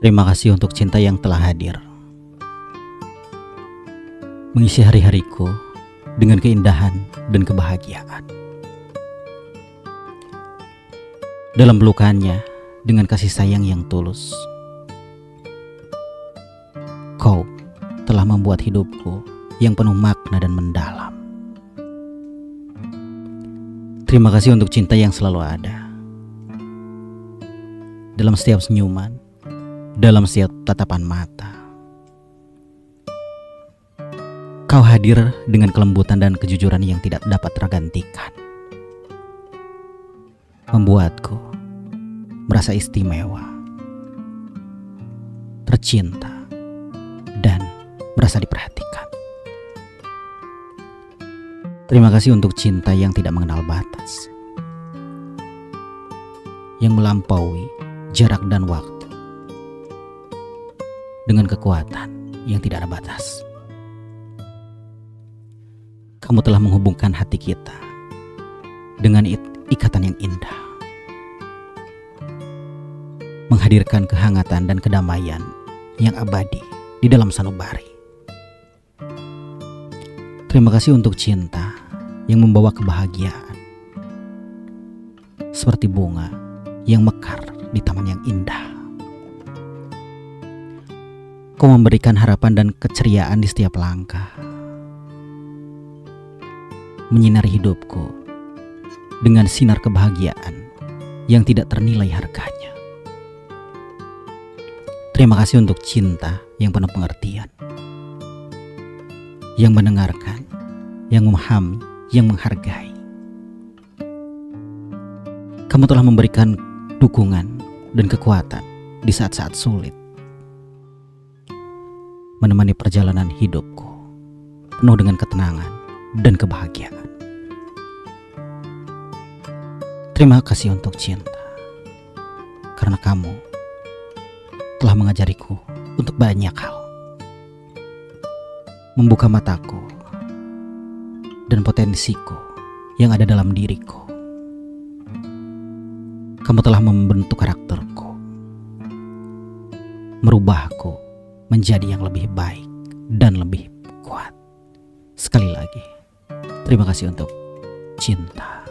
Terima kasih untuk cinta yang telah hadir, mengisi hari-hariku dengan keindahan dan kebahagiaan. Dalam pelukannya dengan kasih sayang yang tulus, kau telah membuat hidupku yang penuh makna dan mendalam. Terima kasih untuk cinta yang selalu ada dalam setiap senyuman, dalam setiap tatapan mata. Kau hadir dengan kelembutan dan kejujuran yang tidak dapat tergantikan, membuatku merasa istimewa, tercinta, dan merasa diperhatikan. Terima kasih untuk cinta yang tidak mengenal batas, yang melampaui jarak dan waktu, dengan kekuatan yang tidak ada batas. Kamu telah menghubungkan hati kita dengan ikatan yang indah, menghadirkan kehangatan dan kedamaian yang abadi di dalam sanubari. Terima kasih untuk cinta yang membawa kebahagiaan, seperti bunga yang mekar di taman yang indah. Kau memberikan harapan dan keceriaan di setiap langkah, menyinari hidupku dengan sinar kebahagiaan yang tidak ternilai harganya. Terima kasih untuk cinta yang penuh pengertian, yang mendengarkan, yang memahami, yang menghargai. Kamu telah memberikan dukungan dan kekuatan di saat-saat sulit, menemani perjalanan hidupku penuh dengan ketenangan dan kebahagiaan. Terima kasih untuk cinta, karena kamu telah mengajariku untuk banyak hal, membuka mataku dan potensiku yang ada dalam diriku. Kamu telah membentuk karakterku, merubahku menjadi yang lebih baik dan lebih kuat. Sekali lagi, terima kasih untuk cinta.